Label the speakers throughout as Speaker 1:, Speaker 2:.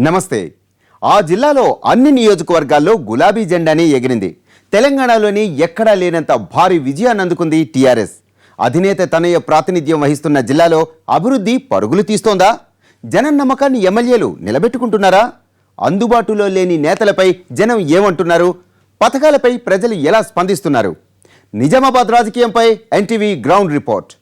Speaker 1: నమస్తే. ఆ జిల్లాలో అన్ని నియోజకవర్గాల్లో గులాబీ జెండానే ఎగిరింది. తెలంగాణలోని ఎక్కడా లేనంత భారీ విజయాన్ని అందుకుంది టీఆర్ఎస్. అధినేత తనయ ప్రాతినిధ్యం వహిస్తున్న జిల్లాలో అభివృద్ధి పరుగులు తీస్తోందా? జనం నమ్మకాన్ని ఎమ్మెల్యేలు నిలబెట్టుకుంటున్నారా? అందుబాటులో లేని నేతలపై జనం ఏమంటున్నారు? పథకాలపై ప్రజలు ఎలా స్పందిస్తున్నారు? నిజామాబాద్ రాజకీయంపై ఎన్టీవీ గ్రౌండ్ రిపోర్ట్.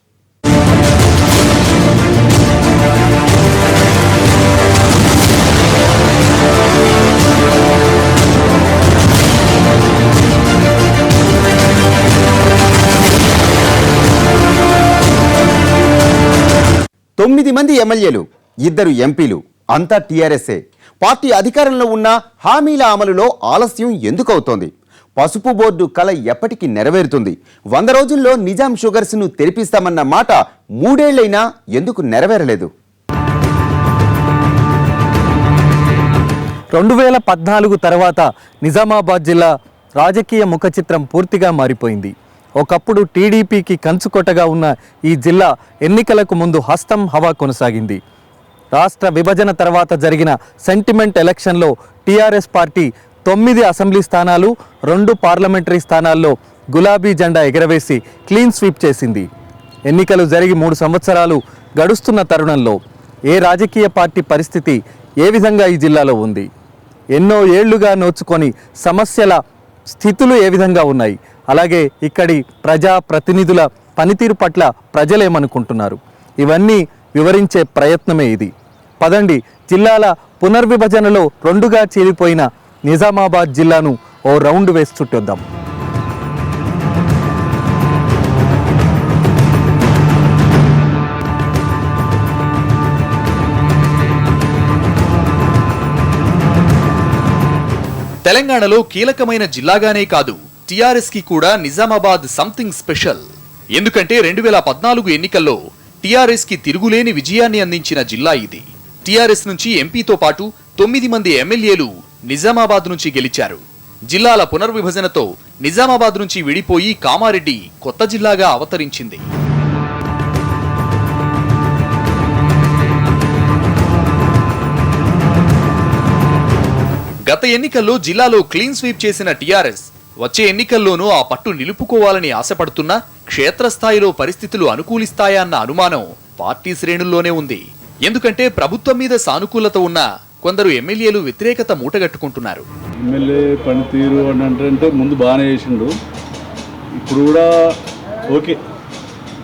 Speaker 1: తొమ్మిది మంది ఎమ్మెల్యేలు, 2 ఎంపీలు, అంతా టీఆర్ఎస్ఏ. పార్టీ అధికారంలో ఉన్న హామీల అమలులో ఆలస్యం ఎందుకవుతోంది? పసుపు బోర్డు కల ఎప్పటికీ నెరవేరుతుంది? 100 రోజుల్లో నిజాం షుగర్స్ను తెరిపిస్తామన్న మాట 3 ఏళ్లైనా ఎందుకు నెరవేరలేదు?
Speaker 2: 2014 తర్వాత నిజామాబాద్ జిల్లా రాజకీయ ముఖ చిత్రం పూర్తిగా మారిపోయింది. ఒకప్పుడు టీడీపీకి కంచుకొట్టగా ఉన్న ఈ జిల్లా ఎన్నికలకు ముందు హస్తం హవా కొనసాగింది. రాష్ట్ర విభజన తర్వాత జరిగిన సెంటిమెంట్ ఎలక్షన్లో టీఆర్ఎస్ పార్టీ 9 అసెంబ్లీ స్థానాలు, 2 పార్లమెంటరీ స్థానాల్లో గులాబీ జెండా ఎగరవేసి క్లీన్ స్వీప్ చేసింది. ఎన్నికలు జరిగి 3 సంవత్సరాలు గడుస్తున్న తరుణంలో ఏ రాజకీయ పార్టీ పరిస్థితి ఏ విధంగా ఈ జిల్లాలో ఉంది? ఎన్నో ఏళ్లుగా నోచుకొని సమస్యల స్థితులు ఏ విధంగా ఉన్నాయి? అలాగే ఇక్కడి ప్రజా ప్రతినిధుల పనితీరు పట్ల ప్రజలేమనుకుంటున్నారు? ఇవన్నీ వివరించే ప్రయత్నమే ఇది. పదండి, జిల్లాల పునర్విభజనలో 2గా చీలిపోయిన నిజామాబాద్ జిల్లాను ఓ రౌండ్ వేసి చుట్టొద్దాం.
Speaker 3: తెలంగాణలో కీలకమైన జిల్లాగానే కాదు, టీఆర్ఎస్ కి కూడా నిజామాబాద్ సంథింగ్ స్పెషల్. ఎందుకంటే 2014 ఎన్నికల్లో టీఆర్ఎస్ కి తిరుగులేని విజయాన్ని అందించిన జిల్లా ఇది. టీఆర్ఎస్ నుంచి ఎంపీతో పాటు 9 మంది ఎమ్మెల్యేలు నిజామాబాద్ నుంచి గెలిచారు. జిల్లాల పునర్విభజనతో నిజామాబాద్ నుంచి విడిపోయి కామారెడ్డి కొత్త జిల్లాగా అవతరించింది. గత ఎన్నికల్లో జిల్లాలో క్లీన్ స్వీప్ చేసిన టీఆర్ఎస్ వచ్చే ఎన్నికల్లోనూ ఆ పట్టు నిలుపుకోవాలని ఆశపడుతున్నా క్షేత్రస్థాయిలో పరిస్థితులు అనుకూలిస్తాయా అన్న అనుమానం పార్టీ శ్రేణుల్లోనే ఉంది. ఎందుకంటే ప్రభుత్వం మీద సానుకూలత ఉన్న కొందరు ఎమ్మెల్యేలు వ్యతిరేకత మూటగట్టుకుంటున్నారు.
Speaker 4: ఎమ్మెల్యే పనితీరు అంటే ముందు బాగానే చేసిండు, ఇప్పుడు కూడా ఓకే,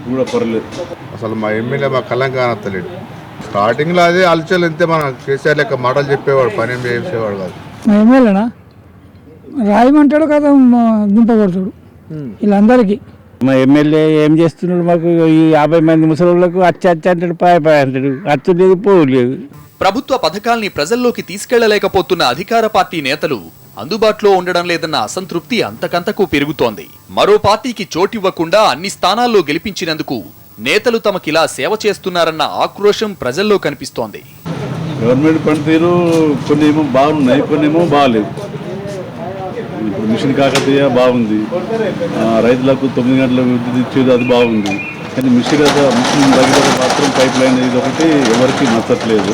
Speaker 4: కూడా పర్లేదు.
Speaker 5: అసలు మా ఎమ్మెల్యే మా కలంకాణ తెలియదు. స్టార్టింగ్లో అదే అలచలు అంతే, మన కేసీఆర్ లెక్క మాటలు చెప్పేవాడు, పని ఏం చేసేవాడు కాదు.
Speaker 6: మా ఎమ్మెల్యేనా రాయమంటాడు కదా, దింపబడతాడు వీళ్ళందరికీ.
Speaker 7: మా ఎమ్మెల్యే ఏం చేస్తున్నాడు? మాకు ఈ 50 మంది ముసలిళ్ళకు అచ్చ అంటాడు, పాయ అంటాడు, అచ్చు లేదు, పోవు లేదు.
Speaker 3: ప్రభుత్వ పథకాల్ని ప్రజల్లోకి తీసుకెళ్లలేకపోతున్న అధికార పార్టీ నేతలు అందుబాటులో ఉండడం లేదన్న అసంతృప్తి అంతకంతకు పెరుగుతోంది. మరో పార్టీకి చోటివ్వకుండా అన్ని స్థానాల్లో గెలిపించినందుకు నేతలు తమకిలా సేవ చేస్తున్నారన్న ఆక్రోశం ప్రజల్లో కనిపిస్తోంది.
Speaker 4: గవర్నమెంట్ పనితీరు కొన్ని ఏమో బాగున్నాయి, కొన్ని ఏమో బాగాలేవు. ఇప్పుడు మిషన్ కాకతీయ బాగుంది, రైతులకు 9 గంటల విద్యుత్ ఇచ్చేది అది బాగుంది. కానీ మిషన్ దగ్గర మాత్రం పైప్ లైన్ ఇది ఒకటి ఎవరికి నచ్చట్లేదు.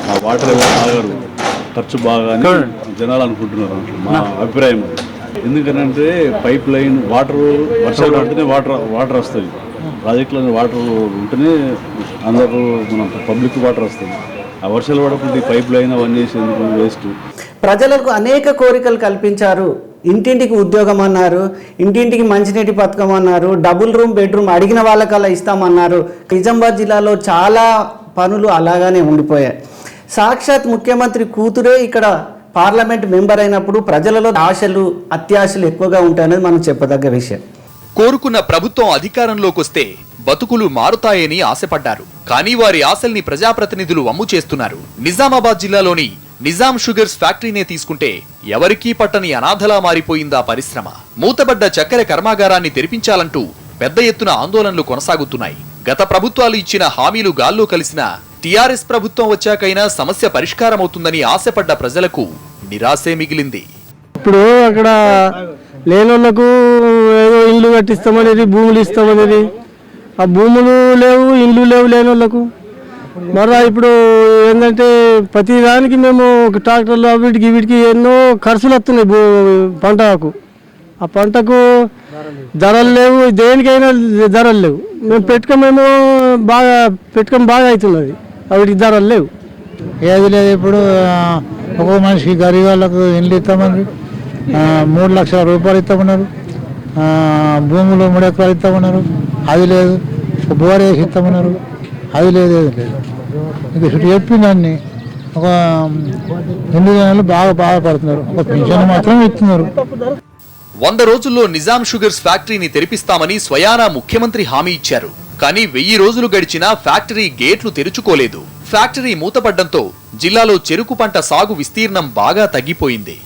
Speaker 4: ఆ వాటర్ ఎవరు ఆగరు, ఖర్చు బాగా అని జనాలు అనుకుంటున్నారు. మా అభిప్రాయం ఎందుకనంటే పైప్ లైన్ వాటర్ వర్షాలు ఉంటేనే వాటర్ వస్తుంది. ప్రాజెక్టులో వాటర్ ఉంటేనే అందరూ మన పబ్లిక్ వాటర్ వస్తుంది. ఆ వర్షాలు పడకుండా పైప్ లైన్ అవన్నీ చేసేందుకు వేస్ట్.
Speaker 8: ప్రజలకు అనేక కోరికలు కల్పించారు. ఇంటింటికి ఉద్యోగం అన్నారు, ఇంటింటికి మంచినీటి పథకం అన్నారు, డబుల్ రూమ్ బెడ్రూమ్ అడిగిన వాళ్ళకల్లా ఇస్తామన్నారు. నిజామాబాద్ జిల్లాలో చాలా పనులు అలాగానే ఉండిపోయాయి. సాక్షాత్ ముఖ్యమంత్రి కూతురే ఇక్కడ పార్లమెంట్ మెంబర్ అయినప్పుడు ప్రజలలో ఆశలు అత్యాశలు ఎక్కువగా ఉంటాయనేది మనం చెప్పదగ్గ విషయం.
Speaker 3: కోరుకున్న ప్రభుత్వం అధికారంలోకొస్తే బతుకులు మారుతాయని ఆశపడ్డారు. కానీ వారి ఆశల్ని ప్రజాప్రతినిధులు వమ్ము చేస్తున్నారు. నిజామాబాద్ జిల్లాలోని నిజాం షుగర్స్ ఫ్యాక్టరీనే తీసుకుంటే ఎవరికీ పట్టని అనాథలా మారిపోయిందా పరిశ్రమ. మూతబడ్డ చక్కెర కర్మాగారాన్ని తెరిపించాలంటూ పెద్ద ఎత్తున ఆందోళనలు కొనసాగుతున్నాయి. గత ప్రభుత్వాలు ఇచ్చిన హామీలు గాల్లో కలిసిన టీఆర్ఎస్ ప్రభుత్వం వచ్చాకైనా సమస్య పరిష్కారమవుతుందని ఆశపడ్డ ప్రజలకు నిరాశే మిగిలింది.
Speaker 7: ఇప్పుడు అక్కడ లేనోళ్లకు ఏదో ఇల్లు కట్టిస్తామనేది, భూములు ఇస్తామనేది. ఆ భూములు లేవు, ఇల్లు లేవు లేనోళ్లకు. మరలా ఇప్పుడు ఏంటంటే ప్రతి దానికి మేము ట్రాక్టర్లు వీటికి ఎన్నో ఖర్చులు వస్తున్నాయి పంటకు. ఆ పంటకు ధరలు లేవు, దేనికైనా ధరలు లేవు. మేము పెట్టుకొని బాగా అవుతున్నది, వీటికి ధరలు లేవు.
Speaker 9: ఏది లేదు. ఇప్పుడు ఒక్కొక్క మనిషికి గరీబ్ వాళ్ళకు ఇండ్లు ఇస్తామన్నారు, 3 లక్షల రూపాయలు ఇస్తామన్నారు, భూములు 3 ఎకరాలు ఇస్తామన్నారు, అది లేదు. బోర్ వేసి ఇస్తామన్నారు, అది లేదు, ఏది లేదు. ఇక ఇటు చెప్పిందాన్ని ఒక 8 జనాలు బాగా బాధపడుతున్నారు, ఒక పింఛన్ మాత్రం ఇస్తున్నారు.
Speaker 3: 100 రోజుల్లో నిజాం షుగర్స్ ఫ్యాక్టరీని తెరిపిస్తామని స్వయానా ముఖ్యమంత్రి హామీ ఇచ్చారు. కానీ 1000 రోజులు గడిచినా ఫ్యాక్టరీ గేట్లు తెరుచుకోలేదు. ఫ్యాక్టరీ మూతపడ్డంతో జిల్లాలో చెరుకు పంట సాగు విస్తీర్ణం బాగా తగ్గిపోయింది.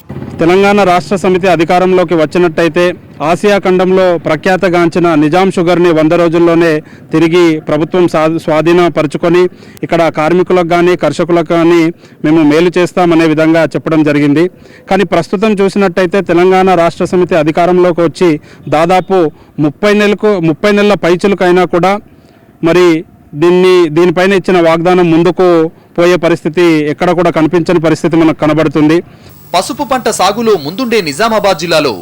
Speaker 10: తెలంగాణ రాష్ట్ర సమితి అధికారంలోకి వచ్చినట్టయితే ఆసియా ఖండంలో ప్రఖ్యాతగాంచిన నిజాం షుగర్ని 100 రోజుల్లోనే తిరిగి ప్రభుత్వం స్వాధీనపరుచుకొని ఇక్కడ కార్మికులకు కానీ కర్షకులకు కానీ మేము మేలు చేస్తామనే విధంగా చెప్పడం జరిగింది. కానీ ప్రస్తుతం చూసినట్టయితే తెలంగాణ రాష్ట్ర సమితి అధికారంలోకి వచ్చి దాదాపు 30 నెలల పైచులకైనా కూడా మరి దీనిపైన ఇచ్చిన వాగ్దానం ముందుకు పోయే పరిస్థితి ఎక్కడ కూడా కనిపించని పరిస్థితి మనకు కనబడుతుంది.
Speaker 3: పసుపు పంట సాగులో ముందుండే నిజామాబాద్ జిల్లాలో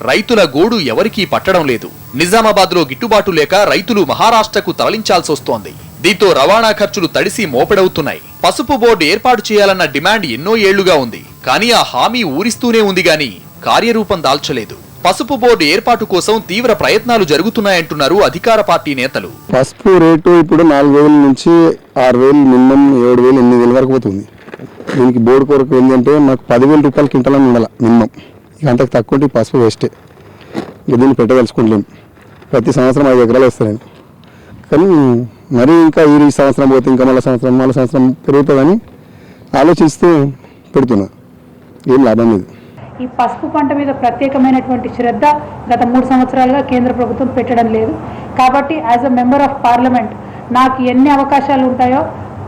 Speaker 3: రైతుల గోడు ఎవరికీ పట్టడం లేదు. నిజామాబాద్లో గిట్టుబాటు లేక రైతులు మహారాష్ట్రకు తరలించాల్సొస్తోంది. దీంతో రవాణా ఖర్చులు తడిసి మోపెడవుతున్నాయి. పసుపు బోర్డు ఏర్పాటు చేయాలన్న డిమాండ్ ఎన్నో ఏళ్లుగా ఉంది. కానీ ఆ హామీ ఊరిస్తూనే ఉంది గాని కార్యరూపం దాల్చలేదు. పసుపు బోర్డు ఏర్పాటు కోసం తీవ్ర ప్రయత్నాలు జరుగుతున్నాయంటున్నారు అధికార పార్టీ నేతలు.
Speaker 11: పసుపు రేటు ఇప్పుడు 4,000 నుంచి 6,000, మినిమం 7,000, 8,000 వరకు పోతుంది. దీనికి బోర్డు కొరకు ఏంటంటే నాకు 10,000 రూపాయలు క్వింటాలని ఉండాలి మినిమం. ఇక అంతకు తక్కువ ఉంటే పసుపు వేస్టే. ఇక దీన్ని పెట్టదలుచుకుంటలేము. ప్రతి సంవత్సరం 5 ఎకరాలు వేస్తాను నేను. కానీ మరీ ఇంకా ఈ సంవత్సరం పోతే ఇంకా మళ్ళీ సంవత్సరం పెరుగుతుందని ఆలోచిస్తూ పెడుతున్నా. ఏం లాభం లేదు.
Speaker 12: ఈ పసుపు పంట మీద ప్రత్యేకమైనటువంటి శ్రద్ధ గత 3 సంవత్సరాలుగా కేంద్ర ప్రభుత్వం పెట్టడం లేదు. కాబట్టి as a member of parliament నాకు ఎన్ని అవకాశాలు ఉంటాయో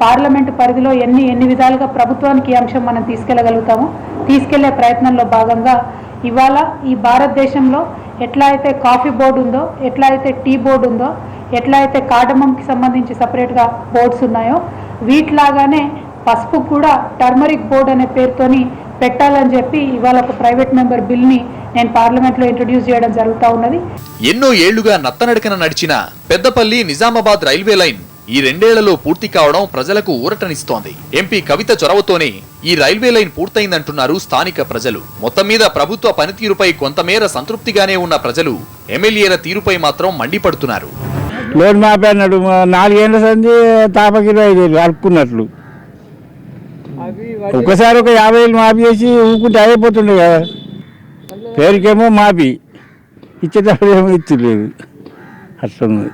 Speaker 12: పార్లమెంటు పరిధిలో ఎన్ని విధాలుగా ప్రభుత్వానికి ఈ అంశం మనం తీసుకెళ్లే ప్రయత్నంలో భాగంగా ఇవాళ ఈ భారతదేశంలో ఎట్లా అయితే కాఫీ బోర్డు ఉందో, ఎట్లా అయితే టీ బోర్డు ఉందో, ఎట్లా అయితే కార్డమంకి సంబంధించి సపరేట్గా బోర్డ్స్ ఉన్నాయో వీటిలాగానే పసుపు కూడా టర్మరిక్ బోర్డు అనే పేరుతోని పెట్టాలని చెప్పి ఇవాళ ఒక ప్రైవేట్ మెంబర్ బిల్ని నేను పార్లమెంట్లో ఇంట్రొడ్యూస్ చేయడం జరుగుతూ ఉన్నది.
Speaker 3: ఎన్నో ఏళ్లుగా నత్తనడకన నడిచిన పెద్దపల్లి నిజామాబాద్ రైల్వే లైన్ ఈ 2 ఏళ్లలో పూర్తి కావడం ప్రజలకు ఊరటనిస్తోంది. ఎంపీ కవిత చొరవతోనే ఈ రైల్వే లైన్ పూర్తయిందంటున్నారు స్థానిక ప్రజలు. మొత్తం మీద ప్రభుత్వ పనితీరుపై కొంతమేర సంతృప్తిగానే ఉన్న ప్రజలు ఎమ్మెల్యేల తీరుపై మాత్రం మండిపడుతున్నారు.
Speaker 7: లోన్ మాపి అన్నాడు, 4 ఏళ్ల సంది తాపకిలో 5,000 అడుక్కున్నట్లు. ఒక్కసారి ఒక 50,000 మాఫీ చేసి ఊరుకుంటే అయిపోతుండే కదా. పేరుకేమో మాఫీ, ఇచ్చేటప్పుడు ఏమో ఇచ్చలేదు. అట్లున్నది.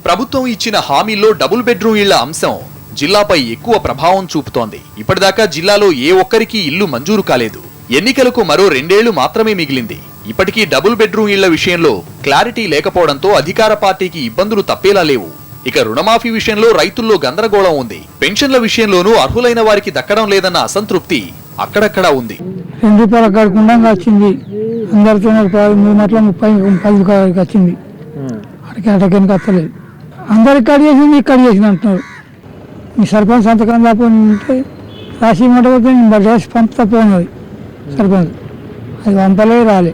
Speaker 3: ప్రభుత్వం ఇచ్చిన హామీల్లో డబుల్ బెడ్రూమ్ ఇళ్ల అంశం జిల్లాపై ఎక్కువ ప్రభావం చూపుతోంది. ఇప్పటిదాకా జిల్లాలో ఏ ఒక్కరికి ఇల్లు మంజూరు కాలేదు. ఎన్నికలకు మరో 2 ఏళ్లు మాత్రమే మిగిలింది. ఇప్పటికీ డబుల్ బెడ్రూమ్ ఇళ్ల విషయంలో క్లారిటీ లేకపోవడంతో అధికార పార్టీకి ఇబ్బందులు తప్పేలా లేవు. ఇక రుణమాఫీ విషయంలో రైతుల్లో గందరగోళం ఉంది. పెన్షన్ల విషయంలోనూ అర్హులైన వారికి దక్కడం లేదన్న అసంతృప్తి అక్కడక్కడా ఉంది.
Speaker 6: 2 రూపాయల కాడకుండా వచ్చింది, అందరితో 30 వచ్చింది. అటకెనక వస్తలేదు. అందరికి కట్ చేసింది, ఇక్కడ చేసింది అంటున్నారు. మీ సర్పంచ్ సంతకం తప్పంటే రాసి ఇవ్వకపోతే రాసి పంపుతపోయినది సర్పంచ్, అది పంపలే రాలే.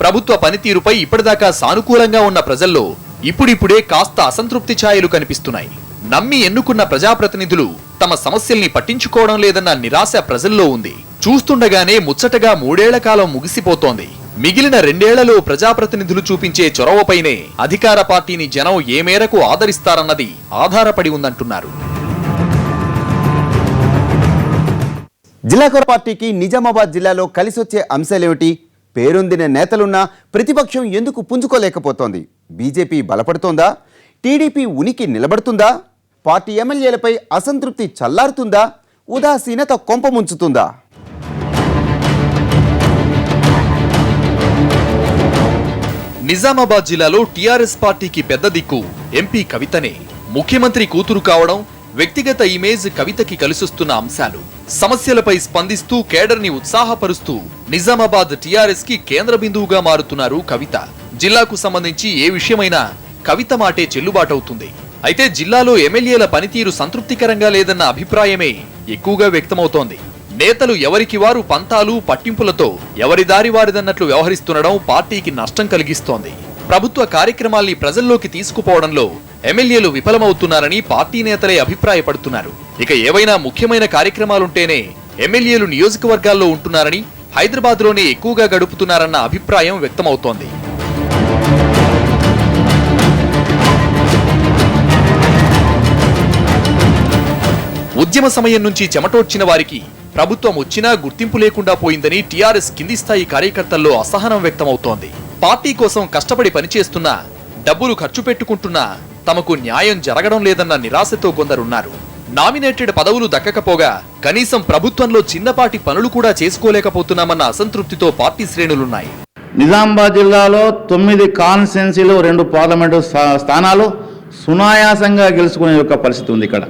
Speaker 3: ప్రభుత్వ పనితీరుపై ఇప్పటిదాకా సానుకూలంగా ఉన్న ప్రజల్లో ఇప్పుడిప్పుడే కాస్త అసంతృప్తి ఛాయలు కనిపిస్తున్నాయి. నమ్మి ఎన్నుకున్న ప్రజాప్రతినిధులు తమ సమస్యల్ని పట్టించుకోవడం లేదన్న నిరాశ ప్రజల్లో ఉంది. చూస్తుండగానే ముచ్చటగా 3 ఏళ్ల కాలం ముగిసిపోతోంది. మిగిలిన 2 ఏళ్లలో ప్రజాప్రతినిధులు చూపించే చొరవపైనే అధికార పార్టీని జనం ఏ మేరకు ఆదరిస్తారన్నది ఆధారపడి ఉందంటున్నారు.
Speaker 1: జిల్లాకోర పార్టీకి నిజామాబాద్ జిల్లాలో కలిసొచ్చే అంశాలేమిటి? పేరొందిన నేతలున్నా ప్రతిపక్షం ఎందుకు పుంజుకోలేకపోతోంది? బీజేపీ బలపడుతోందా? టీడీపీ ఉనికి నిలబడుతుందా? పార్టీ ఎమ్మెల్యేలపై అసంతృప్తి చల్లారుతుందా? ఉదాసీనత కొంపముంచుతుందా?
Speaker 3: నిజామాబాద్ జిల్లాలో టీఆర్ఎస్ పార్టీకి పెద్ద దిక్కు ఎంపీ కవితనే. ముఖ్యమంత్రి కూతురు కావడం, వ్యక్తిగత ఇమేజ్ కవితకి కలిసొస్తున్న అంశాలు. సమస్యలపై స్పందిస్తూ కేడర్ని ఉత్సాహపరుస్తూ నిజామాబాద్ టీఆర్ఎస్ కి కేంద్ర బిందువుగా మారుతున్నారు కవిత. జిల్లాకు సంబంధించి ఏ విషయమైనా కవిత మాటే చెల్లుబాటవుతుంది. అయితే జిల్లాలో ఎమ్మెల్యేల పనితీరు సంతృప్తికరంగా లేదన్న అభిప్రాయమే ఎక్కువగా వ్యక్తమవుతోంది. నేతలు ఎవరికి వారు పంతాలు పట్టింపులతో ఎవరి దారి వారిదన్నట్లు వ్యవహరిస్తుండడం పార్టీకి నష్టం కలిగిస్తోంది. ప్రభుత్వ కార్యక్రమాల్ని ప్రజల్లోకి తీసుకుపోవడంలో ఎమ్మెల్యేలు విఫలమవుతున్నారని పార్టీ నేతలే అభిప్రాయపడుతున్నారు. ఇక ఏవైనా ముఖ్యమైన కార్యక్రమాలుంటేనే ఎమ్మెల్యేలు నియోజకవర్గాల్లో ఉంటున్నారని, హైదరాబాద్లోనే ఎక్కువగా గడుపుతున్నారన్న అభిప్రాయం వ్యక్తమవుతోంది. ఉద్యమ సమయం నుంచి చెమటోడ్చిన వారికి ప్రభుత్వం వచ్చినా గుర్తింపు లేకుండా పోయిందని టీఆర్ఎస్ కింది స్థాయి కార్యకర్తల్లో అసహనం వ్యక్తమవుతోంది. పార్టీ కోసం కష్టపడి పనిచేస్తున్నా, డబ్బులు ఖర్చు పెట్టుకుంటున్నా తమకు న్యాయం జరగడం లేదన్న నిరాశతో కొందరున్నారు. నామినేటెడ్ పదవులు దక్కకపోగా కనీసం ప్రభుత్వంలో చిన్నపాటి పనులు కూడా చేసుకోలేకపోతున్నామన్న అసంతృప్తితో పార్టీ శ్రేణులున్నాయి.
Speaker 13: నిజామాబాద్ జిల్లాలో 9 కాన్స్టిట్యున్సీలు 2 పార్లమెంటు స్థానాలు సునాయాసంగా గెలుచుకునే యొక్క పరిస్థితి ఉంది. ఇక్కడ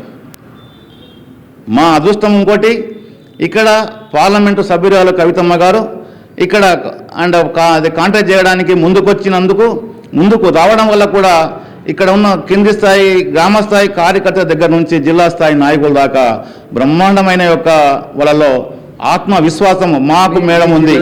Speaker 13: మా అదృష్టం ఇంకోటి, ఇక్కడ పార్లమెంటు సభ్యురాలు కవితమ్మ గారు ఇక్కడ కాంటాక్ట్ చేయడానికి ముందుకు రావడం వల్ల కూడా ఇక్కడ ఉన్న కింది స్థాయి గ్రామ స్థాయి కార్యకర్తల దగ్గర నుంచి జిల్లా స్థాయి నాయకుల దాకా బ్రహ్మాండమైన యొక్క వాళ్ళలో ఆత్మవిశ్వాసం మాకు మేడం ఉంది.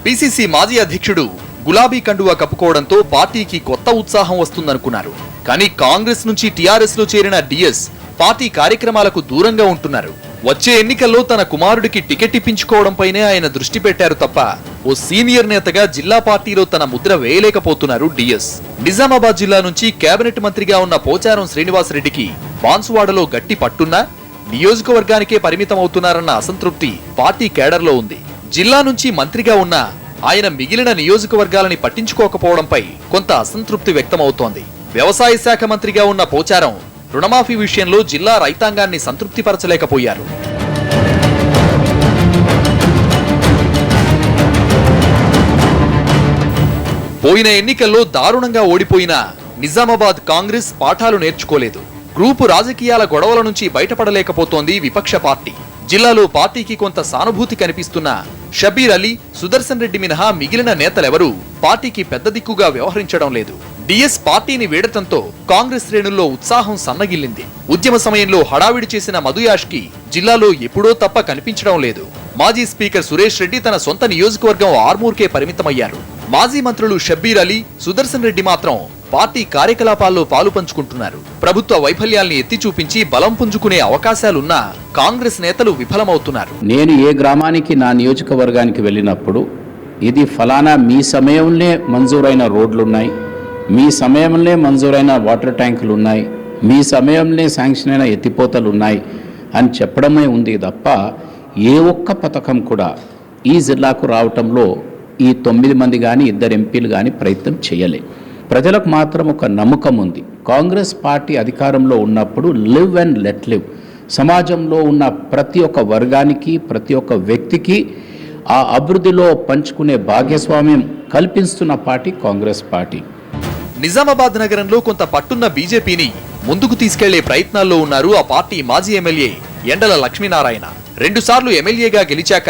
Speaker 3: పిసిసి మాజీ అధ్యక్షుడు గులాబీ కండువా కప్పుకోవడంతో పార్టీకి కొత్త ఉత్సాహం వస్తుందనుకున్నారు. కానీ కాంగ్రెస్ నుంచి టీఆర్ఎస్ లో చేరిన డిఎస్ పార్టీ కార్యక్రమాలకు దూరంగా ఉంటున్నారు. వచ్చే ఎన్నికల్లో తన కుమారుడికి టికెట్ ఇప్పించుకోవడంపైనే ఆయన దృష్టి పెట్టారు తప్ప ఓ సీనియర్ నేతగా జిల్లా పార్టీలో తన ముద్ర వేయలేకపోతున్నారు డిఎస్. నిజామాబాద్ జిల్లా నుంచి కేబినెట్ మంత్రిగా ఉన్న పోచారం శ్రీనివాసరెడ్డికి బాన్సువాడలో గట్టి పట్టున్నా నియోజకవర్గానికే పరిమితమవుతున్నారన్న అసంతృప్తి పార్టీ కేడర్లో ఉంది. జిల్లా నుంచి మంత్రిగా ఉన్న ఆయన మిగిలిన నియోజకవర్గాలని పట్టించుకోకపోవడంపై కొంత అసంతృప్తి వ్యక్తమవుతోంది. వ్యవసాయ శాఖ మంత్రిగా ఉన్న పోచారం రుణమాఫీ విషయంలో జిల్లా రైతాంగాన్ని సంతృప్తిపరచలేకపోయారు. పోయిన ఎన్నికల్లో దారుణంగా ఓడిపోయిన నిజామాబాద్ కాంగ్రెస్ పాఠాలు నేర్చుకోలేదు. గ్రూపు రాజకీయాల గొడవల నుంచి బయటపడలేకపోతోంది విపక్ష పార్టీ. జిల్లాలో పార్టీకి కొంత సానుభూతి కనిపిస్తున్న షబీర్ అలీ, సుదర్శన్ రెడ్డి మినహా మిగిలిన నేతలెవరూ పార్టీకి పెద్ద దిక్కుగా వ్యవహరించడం లేదు. డిఎస్ పార్టీని వీడటంతో కాంగ్రెస్ శ్రేణుల్లో ఉత్సాహం సన్నగిల్లింది. ఉద్యమ సమయంలో హడావిడి చేసిన మధుయాష్కి జిల్లాలో ఎప్పుడో తప్ప కనిపించడం లేదు. మాజీ స్పీకర్ సురేష్ రెడ్డి తన సొంత నియోజకవర్గం ఆర్మూర్కే పరిమితమయ్యారు. మాజీ మంత్రులు షబ్బీర్ అలీ, సుదర్శన్ రెడ్డి మాత్రం పార్టీ కార్యకలాపాల్లో పాలు పంచుకుంటున్నారు. ప్రభుత్వ వైఫల్యాల్ని ఎత్తి చూపించి బలం పుంజుకునే అవకాశాలున్నా కాంగ్రెస్ నేతలు విఫలమవుతున్నారు.
Speaker 14: నేను ఏ గ్రామానికి నా నియోజకవర్గానికి వెళ్ళినప్పుడు ఇది ఫలానా మీ సమయంలో మంజూరైన రోడ్లున్నాయి, మీ సమయంలో మంజూరైన వాటర్ ట్యాంకులు ఉన్నాయి, మీ సమయంలో శాంక్షన్ అయిన ఎత్తిపోతలు ఉన్నాయి అని చెప్పడమే ఉంది తప్ప ఏ ఒక్క పథకం కూడా ఈ జిల్లాకు రావటంలో ఈ 9 మంది కానీ 2 ఎంపీలు కానీ ప్రయత్నం చేయలే. ప్రజలకు మాత్రం ఒక నమ్మకం ఉంది. కాంగ్రెస్ పార్టీ అధికారంలో ఉన్నప్పుడు లివ్ అండ్ లెట్ లివ్, సమాజంలో ఉన్న ప్రతి ఒక్క వర్గానికి ప్రతి ఒక్క వ్యక్తికి ఆ అభివృద్ధిలో పంచుకునే భాగస్వామ్యం కల్పిస్తున్న పార్టీ కాంగ్రెస్ పార్టీ.
Speaker 3: నిజామాబాద్ నగరంలో కొంత పట్టున్న బీజేపీని ముందుకు తీసుకెళ్లే ప్రయత్నాల్లో ఉన్నారు ఆ పార్టీ మాజీ ఎమ్మెల్యే ఎండల లక్ష్మీనారాయణ. 2 సార్లు ఎమ్మెల్యేగా గెలిచాక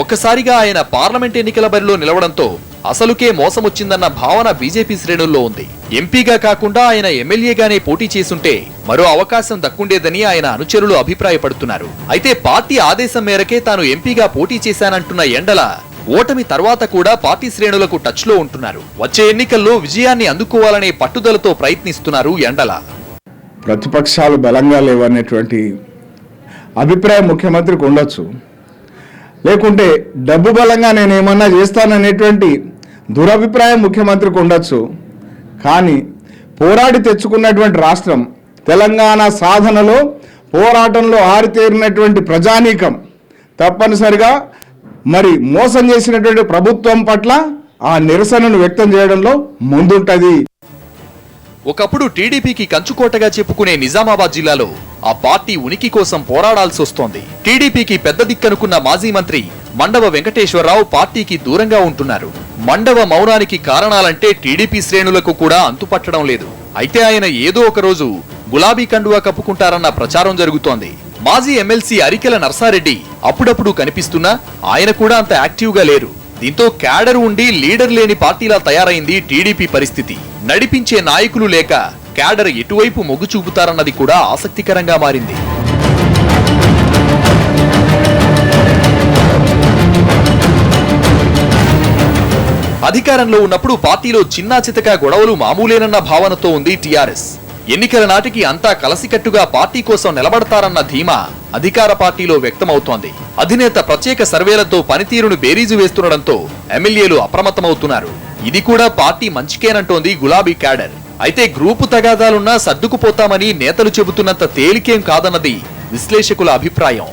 Speaker 3: ఒక్కసారిగా ఆయన పార్లమెంట్ ఎన్నికల బరిలో నిలవడంతో అసలుకే మోసమొచ్చిందన్న భావన బీజేపీ శ్రేణుల్లో ఉంది. ఎంపీగా కాకుండా ఆయన ఎమ్మెల్యేగానే పోటీ చేసుంటే మరో అవకాశం దక్కుండేదని ఆయన అనుచరులు అభిప్రాయపడుతున్నారు. అయితే పార్టీ ఆదేశం మేరకే తాను ఎంపీగా పోటీ చేశానంటున్న ఎండల ఓటమి తర్వాత కూడా పార్టీ శ్రేణులకు టచ్ లో ఉంటున్నారు. వచ్చే ఎన్నికల్లో విజయాన్ని అందుకోవాలనే పట్టుదలతో ప్రయత్నిస్తున్నారు ఎండల.
Speaker 15: ప్రతిపక్షాలు బలంగా లేవనేటువంటి అభిప్రాయం ముఖ్యమంత్రికి ఉండొచ్చు, లేకుంటే డబ్బు బలంగా నేనేమన్నా చేస్తాననేటువంటి దురభిప్రాయం ముఖ్యమంత్రికి ఉండొచ్చు. కానీ పోరాడి తెచ్చుకున్నటువంటి రాష్ట్రం తెలంగాణ సాధనలో పోరాటంలో ఆరితేరినటువంటి ప్రజానీకం తప్పనిసరిగా మరి మోసం చేసినటువంటి ప్రభుత్వం పట్ల ఆ నిరసనను వ్యక్తం చేయడంలో ముందుంటది.
Speaker 3: ఒకప్పుడు టీడీపీకి కంచుకోటగా చెప్పుకునే నిజామాబాద్ జిల్లాలో ఆ పార్టీ ఉనికి కోసం పోరాడాల్సి వస్తోంది. టీడీపీకి పెద్ద దిక్కనుకున్న మాజీ మంత్రి మండవ వెంకటేశ్వరరావు పార్టీకి దూరంగా ఉంటున్నారు. మండవ మౌనానికి కారణాలంటే టీడీపీ శ్రేణులకు కూడా అంతుపట్టడం లేదు. అయితే ఆయన ఏదో ఒక రోజు గులాబీ కండువా కప్పుకుంటారన్న ప్రచారం జరుగుతోంది. మాజీ ఎమ్మెల్సీ అరికెల నర్సారెడ్డి అప్పుడప్పుడు కనిపిస్తున్నా ఆయన కూడా అంత యాక్టివ్ గా లేరు. దీంతో క్యాడర్ ఉండి లీడర్ లేని పార్టీలా తయారైంది టీడీపీ పరిస్థితి. నడిపించే నాయకులు లేక క్యాడర్ ఎటువైపు మొగ్గు చూపుతారన్నది కూడా ఆసక్తికరంగా మారింది. అధికారంలో ఉన్నప్పుడు పార్టీలో చిన్నా చితకా గొడవలు మామూలేనన్న భావనతో ఉంది టీఆర్ఎస్. ఎన్నికల నాటికి అంతా కలసికట్టుగా పార్టీ కోసం నిలబడతారన్న ధీమా అధికార పార్టీలో వ్యక్తమవుతోంది. అధినేత ప్రత్యేక సర్వేలతో పనితీరును బేరీజు వేస్తుండటంతో ఎమ్మెల్యేలు అప్రమత్తమవుతున్నారు. ఇది కూడా పార్టీ మంచికేనంటోంది గులాబీ క్యాడర్. అయితే గ్రూపు తగాదాలున్నా సర్దుకుపోతామని నేతలు చెబుతున్నంత తేలికేం కాదన్నది విశ్లేషకుల అభిప్రాయం.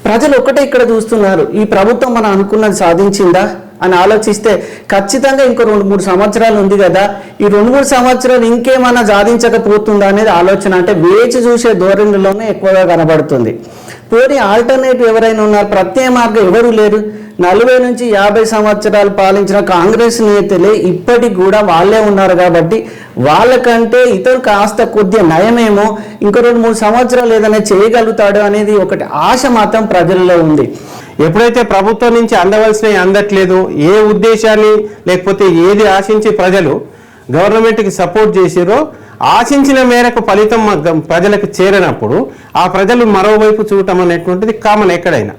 Speaker 8: ప్రజలు ఒక్కటే ఇక్కడ చూస్తున్నారు, ఈ ప్రభుత్వం మనం అనుకున్నది సాధించిందా అని ఆలోచిస్తే ఖచ్చితంగా ఇంకో 2-3 సంవత్సరాలు ఉంది కదా, ఈ 2-3 సంవత్సరాలు ఇంకేమైనా సాధించకపోతుందా అనేది ఆలోచన అంటే వేచి చూసే ధోరణిలోనే ఎక్కువగా కనబడుతుంది. పోనీ ఆల్టర్నేటివ్ ఎవరైనా ఉన్నారు? ప్రత్యామ్నాయ మార్గం ఎవరు లేరు. 40 నుంచి 50 సంవత్సరాలు పాలించిన కాంగ్రెస్ నేతలే ఇప్పటికి కూడా వాళ్ళే ఉన్నారు కాబట్టి వాళ్ళకంటే ఇతరు కాస్త కొద్దిగా నయమేమో, ఇంకో 2-3 సంవత్సరాలు ఏదైనా చేయగలుగుతాడు అనేది ఒకటి ఆశ మాత్రం ప్రజల్లో ఉంది.
Speaker 7: ఎప్పుడైతే ప్రభుత్వం నుంచి అందవలసినవి అందట్లేదు, ఏ ఉద్దేశాన్ని లేకపోతే ఏది ఆశించి ప్రజలు గవర్నమెంట్కి సపోర్ట్ చేసిరో ఆశించిన మేరకు ఫలితం ప్రజలకు చేరినప్పుడు ఆ ప్రజలు మరోవైపు చూడటం అనేటువంటిది కామన్ ఎక్కడైనా.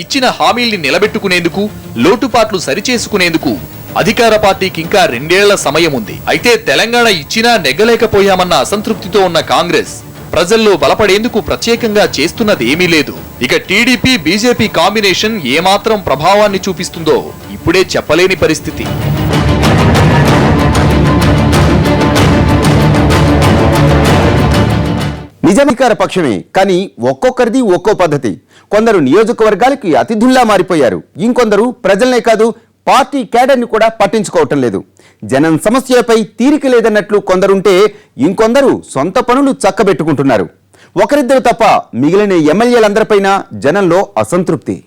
Speaker 3: ఇచ్చిన హామీల్ని నిలబెట్టుకునేందుకు, లోటుపాట్లు సరిచేసుకునేందుకు అధికార పార్టీకి ఇంకా 2 ఏళ్ల సమయం ఉంది. అయితే తెలంగాణ ఇచ్చినా నెగ్గలేకపోయామన్న అసంతృప్తితో ఉన్న కాంగ్రెస్ ప్రజల్లో బలపడేందుకు ప్రత్యేకంగా చేస్తున్నది ఏమీ లేదు. ఇక టీడీపీ బీజేపీ కాంబినేషన్ ఏమాత్రం ప్రభావాన్ని చూపిస్తుందో ఇప్పుడే చెప్పలేని పరిస్థితి.
Speaker 1: నిజాధికార పక్షమే, కానీ ఒక్కొక్కరిది ఒక్కో పద్ధతి. కొందరు నియోజకవర్గాలకి అతిథుల్లా మారిపోయారు, ఇంకొందరు ప్రజలనే కాదు పార్టీ క్యాడర్ని కూడా పట్టించుకోవటం లేదు. జనం సమస్యలపై తీరిక లేదన్నట్లు కొందరుంటే, ఇంకొందరు సొంత పనులు చక్కబెట్టుకుంటున్నారు. ఒకరిద్దరు తప్ప మిగిలిన ఎమ్మెల్యేలందరిపైన జనంలో అసంతృప్తి.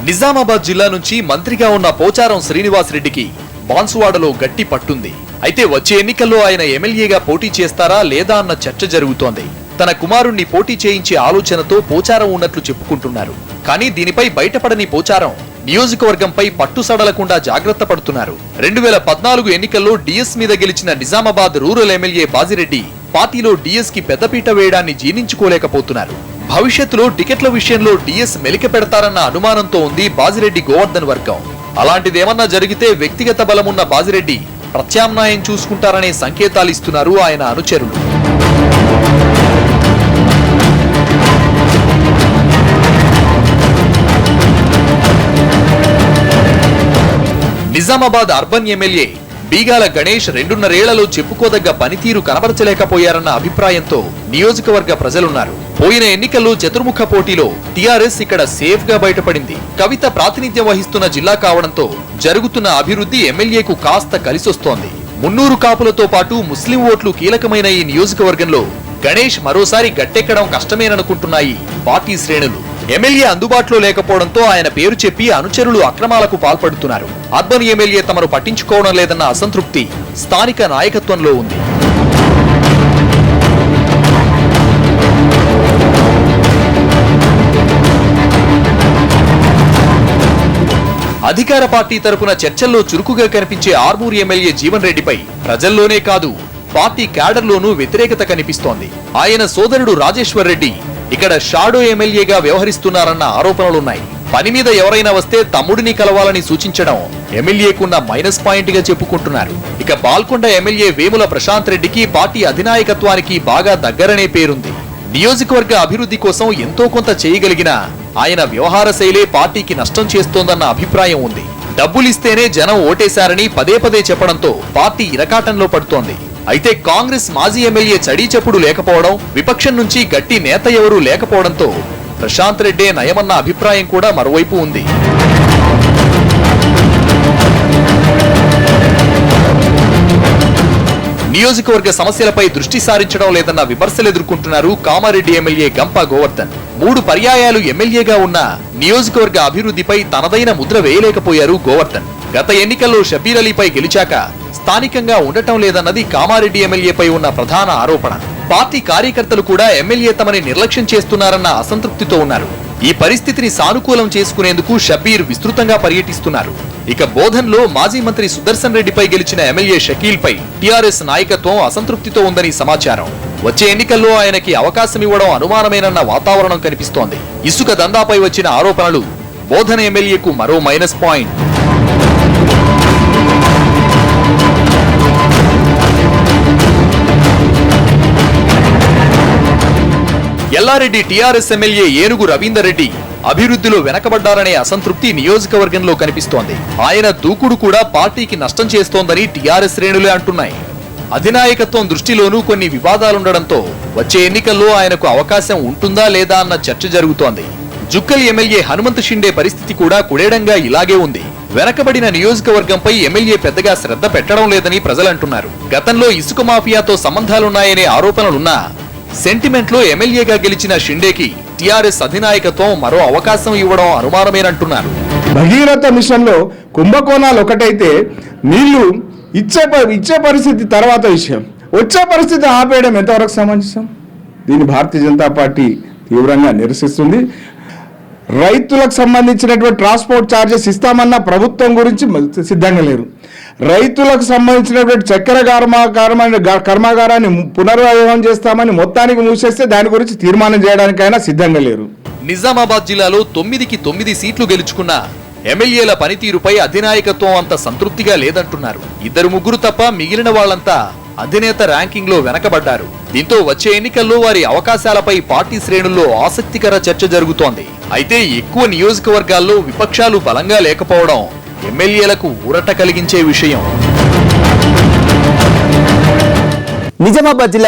Speaker 3: నిజామాబాద్ జిల్లా నుంచి మంత్రిగా ఉన్న పోచారం శ్రీనివాస్ రెడ్డికి బాన్సువాడలో గట్టి పట్టుంది. అయితే వచ్చే ఎన్నికల్లో ఆయన ఎమ్మెల్యేగా పోటీ చేస్తారా లేదా అన్న చర్చ జరుగుతోంది. తన కుమారుణ్ణి పోటీ చేయించే ఆలోచనతో పోచారం ఉన్నట్లు చెప్పుకుంటున్నారు. కానీ దీనిపై బయటపడని పోచారం నియోజకవర్గంపై పట్టు సడలకుండా జాగ్రత్త పడుతున్నారు. 2014 ఎన్నికల్లో డిఎస్ మీద గెలిచిన నిజామాబాద్ రూరల్ ఎమ్మెల్యే బాజిరెడ్డి పార్టీలో డిఎస్ కి పెద్దపీట వేయడాన్ని జీర్ణించుకోలేకపోతున్నారు. భవిష్యత్తులో టికెట్ల విషయంలో డిఎస్ మెలిక పెడతారన్న అనుమానంతో ఉంది బాజిరెడ్డి గోవర్ధన్ వర్గం. అలాంటిదేమన్నా జరిగితే వ్యక్తిగత బలమున్న బాజిరెడ్డి ప్రత్యామ్నాయం చూసుకుంటారనే సంకేతాలు ఇస్తున్నారు ఆయన అనుచరులు. నిజామాబాద్ అర్బన్ ఎమ్మెల్యే బీగాల గణేష్ 2.5 ఏళ్లలో చెప్పుకోదగ్గ పనితీరు కనబరచలేకపోయారన్న అభిప్రాయంతో నియోజకవర్గ ప్రజలున్నారు. పోయిన ఎన్నికల్లో చతుర్ముఖ పోటీలో టీఆర్ఎస్ ఇక్కడ సేఫ్ గా బయటపడింది. కవిత ప్రాతినిధ్యం వహిస్తున్న జిల్లా కావడంతో జరుగుతున్న అభివృద్ధి ఎమ్మెల్యేకు కాస్త కలిసొస్తోంది. 300 కాపులతో పాటు ముస్లిం ఓట్లు కీలకమైన ఈ నియోజకవర్గంలో గణేష్ మరోసారి గట్టెక్కడం కష్టమేననుకుంటున్నాయి పార్టీ శ్రేణులు. ఎమ్మెల్యే అందుబాటులో లేకపోవడంతో ఆయన పేరు చెప్పి అనుచరులు అక్రమాలకు పాల్పడుతున్నారు. అర్బన్ ఎమ్మెల్యే తమను పట్టించుకోవడం లేదన్న అసంతృప్తి స్థానిక నాయకత్వంలో ఉంది. అధికార పార్టీ తరపున చర్చల్లో చురుకుగా కనిపించే ఆర్మూరు ఎమ్మెల్యే జీవన్ రెడ్డిపై ప్రజల్లోనే కాదు పార్టీ క్యాడర్లోనూ వ్యతిరేకత కనిపిస్తోంది. ఆయన సోదరుడు రాజేశ్వర్ రెడ్డి ఇక్కడ షాడో ఎమ్మెల్యేగా వ్యవహరిస్తున్నారన్న ఆరోపణలున్నాయి. పని మీద ఎవరైనా వస్తే తమ్ముడిని కలవాలని సూచించడం ఎమ్మెల్యేకున్న మైనస్ పాయింట్ గా చెప్పుకుంటున్నారు. ఇక బాల్కొండ ఎమ్మెల్యే వేముల ప్రశాంత్ రెడ్డికి పార్టీ అధినాయకత్వానికి బాగా దగ్గరనే పేరుంది. నియోజకవర్గ అభివృద్ధి కోసం ఎంతో కొంత చేయగలిగినా ఆయన వ్యవహార శైలే పార్టీకి నష్టం చేస్తోందన్న అభిప్రాయం ఉంది. డబ్బులిస్తేనే జనం ఓటేశారని పదే పదే చెప్పడంతో పార్టీ ఇరకాటంలో పడుతోంది. అయితే కాంగ్రెస్ మాజీ ఎమ్మెల్యే చడీచప్పుడు లేకపోవడం, విపక్షం నుంచి గట్టి నేత ఎవరూ లేకపోవడంతో ప్రశాంత్ రెడ్డే నయమన్న అభిప్రాయం కూడా మరోవైపు ఉంది. నియోజకవర్గ సమస్యలపై దృష్టి సారించడం లేదన్న విమర్శలు ఎదుర్కొంటున్నారు కామారెడ్డి ఎమ్మెల్యే గంప గోవర్ధన్. 3 పర్యాయాలు ఎమ్మెల్యేగా ఉన్న నియోజకవర్గ అభివృద్ధిపై తనదైన ముద్ర వేయలేకపోయారు గోవర్ధన్. గత ఎన్నికల్లో షబ్బీర్ అలీపై గెలిచాక స్థానికంగా ఉండటం లేదన్నది కామారెడ్డి ఎమ్మెల్యేపై ఉన్న ప్రధాన ఆరోపణ. పార్టీ కార్యకర్తలు కూడా ఎమ్మెల్యే తమని నిర్లక్ష్యం చేస్తున్నారన్న అసంతృప్తితో ఉన్నారు. ఈ పరిస్థితిని సానుకూలం చేసుకునేందుకు షబ్బీర్ విస్తృతంగా పర్యటిస్తున్నారు. ఇక బోధన్లో మాజీ మంత్రి సుదర్శన్ రెడ్డిపై గెలిచిన ఎమ్మెల్యే షకీల్ పై టీఆర్ఎస్ నాయకత్వం అసంతృప్తితో ఉందని సమాచారం. వచ్చే ఎన్నికల్లో ఆయనకి అవకాశం ఇవ్వడం అనుమానమేనన్న వాతావరణం కనిపిస్తోంది. ఇసుక దందాపై వచ్చిన ఆరోపణలు బోధన్ ఎమ్మెల్యేకు మరో minus point. Yellareddy TRS MLA ఏనుగు రవీందర్ రెడ్డి అభివృద్ధిలో వెనకబడ్డారనే అసంతృప్తి నియోజకవర్గంలో కనిపిస్తోంది. ఆయన దూకుడు కూడా పార్టీకి నష్టం చేస్తోందని టీఆర్ఎస్ శ్రేణులే అంటున్నాయి. అధినాయకత్వం దృష్టిలోనూ కొన్ని వివాదాలుండడంతో వచ్చే ఎన్నికల్లో ఆయనకు అవకాశం ఉంటుందా లేదా అన్న చర్చ జరుగుతోంది. జుక్కల్ ఎమ్మెల్యే హనుమంత్ షిండే పరిస్థితి కూడా కుడేడంగా ఇలాగే ఉంది. వెనకబడిన నియోజకవర్గంపై ఎమ్మెల్యే పెద్దగా శ్రద్ధ పెట్టడం లేదని ప్రజలంటున్నారు. గతంలో ఇసుక మాఫియాతో సంబంధాలున్నాయనే ఆరోపణలున్నా సెంటిమెంట్ లో ఎమ్మెల్యేగా గెలిచిన షిండేకి టీఆర్ఎస్ అధినాయకత్వం మరో అవకాశం ఇవ్వడం అనుమానమేనంటున్నారు.
Speaker 15: భగీరథ మిషన్లో కుంభకోణాలు ఒకటైతే నీళ్లు ఇచ్చే పరిస్థితి తర్వాత విషయం, వచ్చే పరిస్థితి ఆపేయడం ఎంతవరకు సమంజసం? దీన్ని భారతీయ జనతా పార్టీ తీవ్రంగా నిరసిస్తుంది. రైతులకు సంబంధించినటువంటి ట్రాన్స్పోర్ట్ ఛార్జెస్ ఇస్తామన్న ప్రభుత్వం గురించి సిద్ధంగా లేరు. రైతులకు సంబంధించినటువంటి చక్కెర కర్మాగారాన్ని పునర్వ్యవహారం చేస్తామని మొత్తానికి మూసేస్తే దాని గురించి తీర్మానం చేయడానికైనా సిద్ధంగా లేరు.
Speaker 3: నిజామాబాద్ జిల్లాలో 9కి 9 సీట్లు గెలుచుకున్న ఎమ్మెల్యేల పనితీరుపై అధినాయకత్వం అంత సంతృప్తిగా లేదంటున్నారు. 2-3 తప్ప మిగిలిన వాళ్లంతా అధినేత ర్యాంకింగ్ లో వెనకబడ్డారు. దీంతో వచ్చే ఎన్నికల్లో వారి అవకాశాలపై పార్టీ శ్రేణుల్లో ఆసక్తికర చర్చ జరుగుతోంది. అయితే ఎక్కువ నియోజకవర్గాల్లో విపక్షాలు బలంగా లేకపోవడం ఎమ్మెల్యేలకు ఊరట కలిగించే విషయం.
Speaker 1: నిజామాబాద్ జిల్లా